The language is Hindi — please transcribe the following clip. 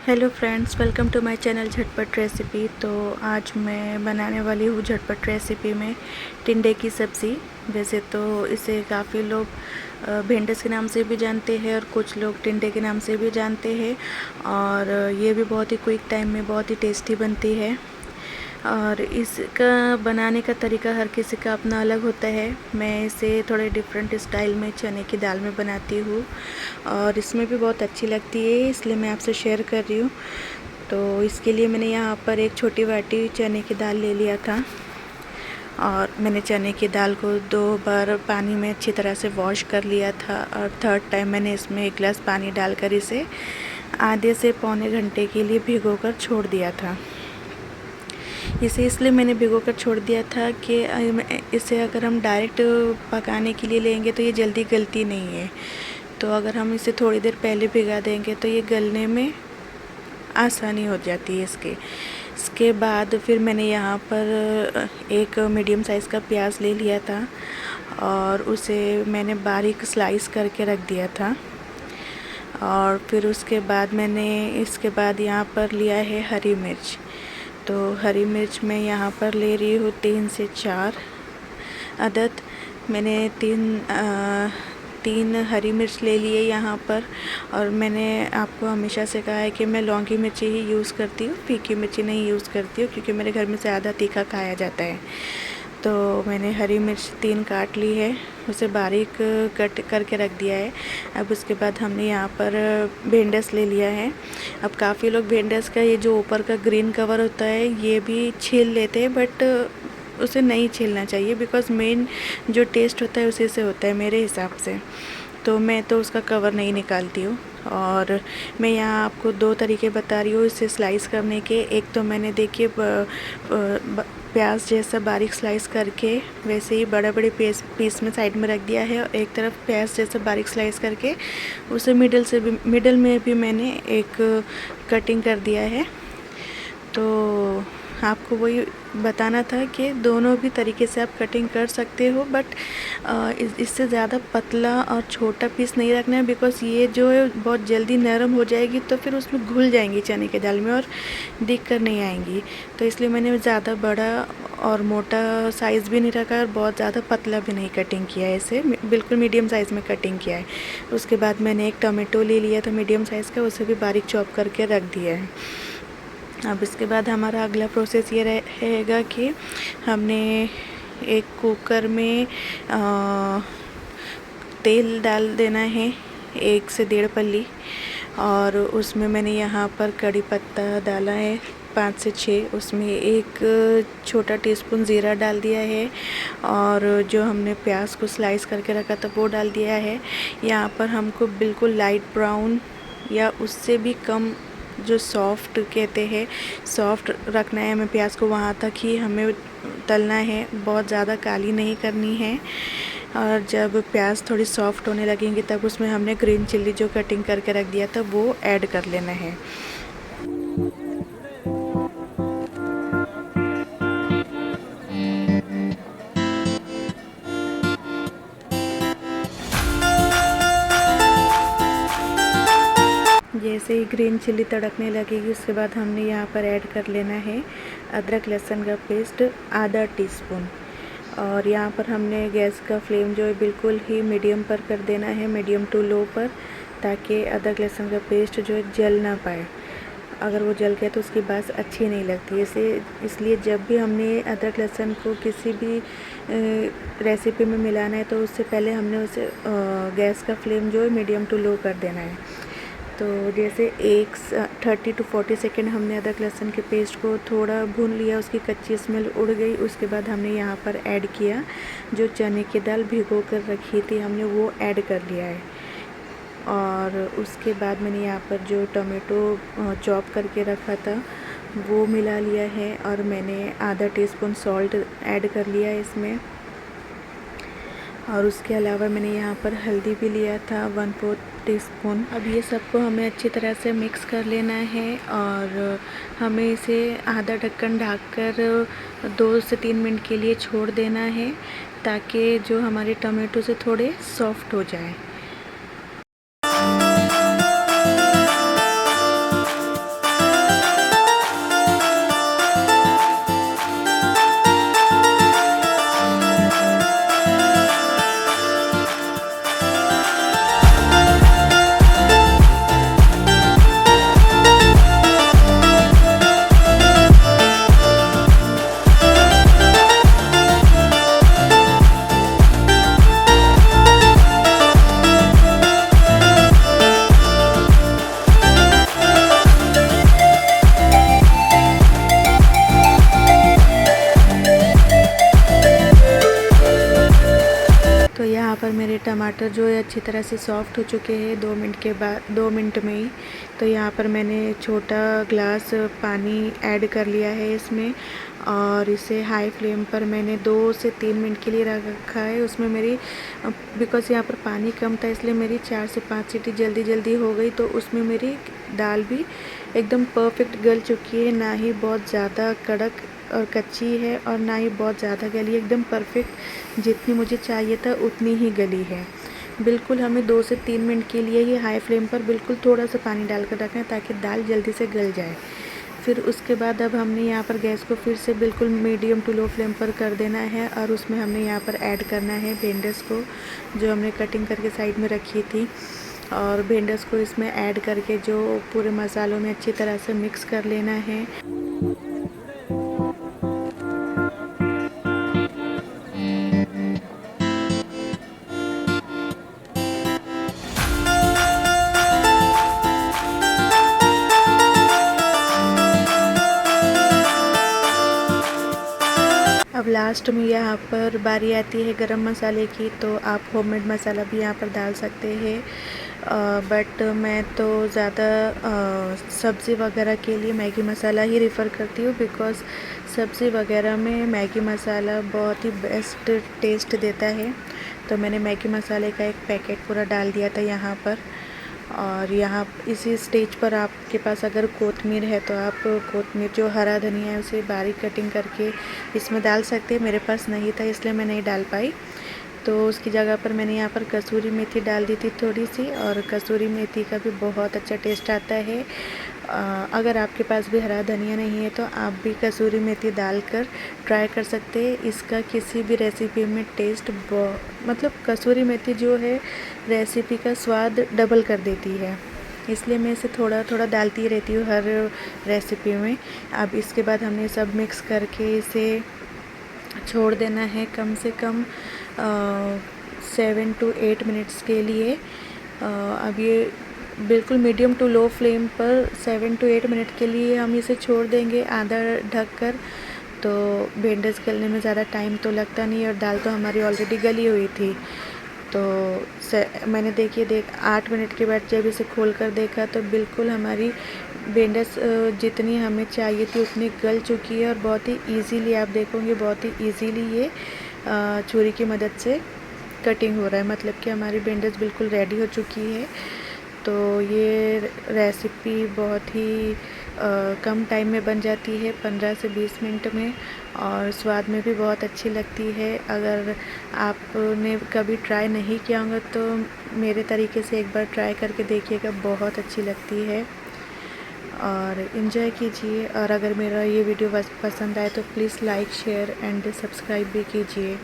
Hello friends, welcome to my channel झटपट रेसिपी। तो आज मैं बनाने वाली हूँ झटपट रेसिपी में टिंडे की सब्ज़ी। वैसे तो इसे काफ़ी लोग भिंडस के नाम से भी जानते हैं और कुछ लोग टिंडे के नाम से भी जानते हैं। और ये भी बहुत ही क्विक टाइम में बहुत ही टेस्टी बनती है। और इसका बनाने का तरीका हर किसी का अपना अलग होता है। मैं इसे थोड़े डिफरेंट स्टाइल में चने की दाल में बनाती हूँ और इसमें भी बहुत अच्छी लगती है, इसलिए मैं आपसे शेयर कर रही हूँ। तो इसके लिए मैंने यहाँ पर एक छोटी वाटी चने की दाल ले लिया था और मैंने चने की दाल को 2 बार पानी में अच्छी तरह से वॉश कर लिया था और थर्ड टाइम मैंने इसमें 1 गिलास पानी डालकर इसे आधे से पौने घंटे के लिए भिगोकर छोड़ दिया था। इसे इसलिए मैंने भिगो कर छोड़ दिया था कि इसे अगर हम डायरेक्ट पकाने के लिए लेंगे तो ये जल्दी गलती नहीं है। तो अगर हम इसे थोड़ी देर पहले भिगा देंगे तो ये गलने में आसानी हो जाती है इसके बाद फिर मैंने यहाँ पर एक मीडियम साइज़ का प्याज ले लिया था और उसे मैंने बारीक स्लाइस करके रख दिया था। और फिर उसके बाद मैंने इसके बाद यहाँ पर लिया है हरी मिर्च। तो हरी मिर्च मैं यहाँ पर ले रही हूँ 3 से 4 अदद। मैंने तीन हरी मिर्च ले लिए यहाँ पर। और मैंने आपको हमेशा से कहा है कि मैं लौंगी मिर्ची ही यूज़ करती हूँ, फीकी मिर्ची नहीं यूज़ करती हूँ, क्योंकि मेरे घर में ज़्यादा तीखा खाया जाता है। तो मैंने हरी मिर्च 3 काट ली है, उसे बारीक कट करके रख दिया है। अब उसके बाद हमने यहाँ पर भिंडस ले लिया है। अब काफ़ी लोग भिंडस का ये जो ऊपर का ग्रीन कवर होता है ये भी छील लेते हैं, बट उसे नहीं छीलना चाहिए, बिकॉज़ मेन जो टेस्ट होता है उसी से होता है मेरे हिसाब से। तो मैं तो उसका कवर नहीं निकालती हूँ। और मैं यहाँ आपको 2 तरीके बता रही हूँ इसे स्लाइस करने के। एक तो मैंने देखिए प्याज जैसा बारीक स्लाइस करके वैसे ही बड़े बड़े पीस में साइड में रख दिया है, और एक तरफ प्याज जैसा बारीक स्लाइस करके उसे मिडल में भी मैंने एक कटिंग कर दिया है। तो आपको वही बताना था कि दोनों भी तरीके से आप कटिंग कर सकते हो, बट इससे ज़्यादा पतला और छोटा पीस नहीं रखना है, बिकॉज़ ये जो है बहुत जल्दी नरम हो जाएगी तो फिर उसमें घुल जाएंगी चने की दाल में और दिक्कत नहीं आएंगी। तो इसलिए मैंने ज़्यादा बड़ा और मोटा साइज़ भी नहीं रखा और बहुत ज़्यादा पतला भी नहीं कटिंग किया है, इसे बिल्कुल मीडियम साइज़ में कटिंग किया है। उसके बाद मैंने एक टमाटो ले लिया था मीडियम साइज़ का, उसे भी बारीक चॉप करके रख दिया है। अब इसके बाद हमारा अगला प्रोसेस ये रहेगा कि हमने एक कुकर में तेल डाल देना है 1 से 1.5 पल्ली, और उसमें मैंने यहाँ पर कड़ी पत्ता डाला है 5 से 6, उसमें 1 छोटा टीस्पून ज़ीरा डाल दिया है, और जो हमने प्याज को स्लाइस करके रखा था वो डाल दिया है। यहाँ पर हमको बिल्कुल लाइट ब्राउन या उससे भी कम, जो सॉफ्ट कहते हैं, सॉफ्ट रखना है हमें प्याज को, वहाँ तक ही हमें तलना है, बहुत ज़्यादा काली नहीं करनी है। और जब प्याज थोड़ी सॉफ्ट होने लगेंगी तब उसमें हमने ग्रीन चिल्ली जो कटिंग करके रख दिया था वो ऐड कर लेना है। जैसे ही ग्रीन चिल्ली तड़कने लगेगी उसके बाद हमने यहाँ पर ऐड कर लेना है अदरक लहसुन का पेस्ट आधा टीस्पून। और यहाँ पर हमने गैस का फ्लेम जो है बिल्कुल ही मीडियम पर कर देना है, मीडियम टू लो पर, ताकि अदरक लहसुन का पेस्ट जो है जल ना पाए। अगर वो जल गया तो उसकी बात अच्छी नहीं लगती। इसलिए जब भी हमने अदरक लहसुन को किसी भी रेसिपी में मिलाना है तो उससे पहले हमने उसे गैस का फ्लेम जो है मीडियम टू लो कर देना है। तो जैसे 30 टू 40 सेकेंड हमने अदरक लहसुन के पेस्ट को थोड़ा भून लिया, उसकी कच्ची स्मेल उड़ गई। उसके बाद हमने यहाँ पर ऐड किया जो चने की दाल भिगो कर रखी थी, हमने वो ऐड कर लिया है। और उसके बाद मैंने यहाँ पर जो टमाटो चॉप करके रखा था वो मिला लिया है, और मैंने आधा टीस्पून सॉल्ट ऐड कर लिया है इसमें। और उसके अलावा मैंने यहाँ पर हल्दी भी लिया था 1/4 टीस्पून। अब ये सबको हमें अच्छी तरह से मिक्स कर लेना है, और हमें इसे आधा ढक्कन ढककर 2 से 3 मिनट के लिए छोड़ देना है, ताकि जो हमारे टमाटो से थोड़े सॉफ्ट हो जाए। टमाटर जो है अच्छी तरह से सॉफ़्ट हो चुके हैं 2 मिनट में ही। तो यहाँ पर मैंने छोटा ग्लास पानी ऐड कर लिया है इसमें, और इसे हाई फ्लेम पर मैंने 2 से 3 मिनट के लिए रखा है। उसमें मेरी बिकॉज़ यहाँ पर पानी कम था, इसलिए मेरी 4 से 5 सीटी जल्दी हो गई। तो उसमें मेरी दाल भी एकदम परफेक्ट गल चुकी है, ना ही बहुत ज़्यादा कड़क और कच्ची है और ना ही बहुत ज़्यादा गली है। एकदम परफेक्ट जितनी मुझे चाहिए था उतनी ही गली है। बिल्कुल हमें 2 से 3 मिनट के लिए ही हाई फ्लेम पर बिल्कुल थोड़ा सा पानी डालकर रखना है, ताकि दाल जल्दी से गल जाए। फिर उसके बाद अब हमने यहाँ पर गैस को फिर से बिल्कुल मीडियम टू लो फ्लेम पर कर देना है, और उसमें हमने यहाँ पर ऐड करना है भिंडीस को, जो हमने कटिंग करके साइड में रखी थी। और भिंडीस को इसमें ऐड करके जो पूरे मसालों में अच्छी तरह से मिक्स कर लेना है। अब लास्ट में यहाँ पर बारी आती है गरम मसाले की, तो आप होममेड मसाला भी यहाँ पर डाल सकते हैं। बट मैं तो ज़्यादा सब्ज़ी वगैरह के लिए मैगी मसाला ही रेफ़र करती हूँ, बिकॉज़ सब्ज़ी वगैरह में मैगी मसाला बहुत ही बेस्ट टेस्ट देता है। तो मैंने मैगी मसाले का एक पैकेट पूरा डाल दिया था यहाँ पर। और यहाँ इसी स्टेज पर आपके पास अगर कोतमीर है तो आप कोतमीर, जो हरा धनिया है, उसे बारीक कटिंग करके इसमें डाल सकते हैं। मेरे पास नहीं था इसलिए मैं नहीं डाल पाई, तो उसकी जगह पर मैंने यहाँ पर कसूरी मेथी डाल दी थी थोड़ी सी। और कसूरी मेथी का भी बहुत अच्छा टेस्ट आता है। अगर आपके पास भी हरा धनिया नहीं है तो आप भी कसूरी मेथी डालकर ट्राई कर सकते हैं। इसका किसी भी रेसिपी में टेस्ट मतलब कसूरी मेथी जो है रेसिपी का स्वाद डबल कर देती है, इसलिए मैं इसे थोड़ा थोड़ा डालती रहती हूँ हर रेसिपी में। अब इसके बाद हमने सब मिक्स करके इसे छोड़ देना है कम से कम 7 to 8 मिनट्स के लिए। अब ये बिल्कुल मीडियम टू लो फ्लेम पर 7 to 8 मिनट के लिए हम इसे छोड़ देंगे आधा ढक कर। तो भिंडीस गलने में ज़्यादा टाइम तो लगता नहीं, और दाल तो हमारी ऑलरेडी गली हुई थी। तो मैंने 8 मिनट के बाद जब इसे खोल कर देखा तो बिल्कुल हमारी भिंडीस जितनी हमें चाहिए थी उतनी गल चुकी है। और बहुत ही ईज़िली आप देखोगे, बहुत ही ईज़िली ये छुरी की मदद से कटिंग हो रहा है, मतलब कि हमारी भिंडीस बिल्कुल रेडी हो चुकी है। तो ये रेसिपी बहुत ही कम टाइम में बन जाती है, 15 से 20 मिनट में, और स्वाद में भी बहुत अच्छी लगती है। अगर आपने कभी ट्राई नहीं किया होगा तो मेरे तरीके से एक बार ट्राई करके देखिएगा, बहुत अच्छी लगती है। और इन्जॉय कीजिए। और अगर मेरा ये वीडियो पसंद आए तो please like, share and subscribe भी कीजिए।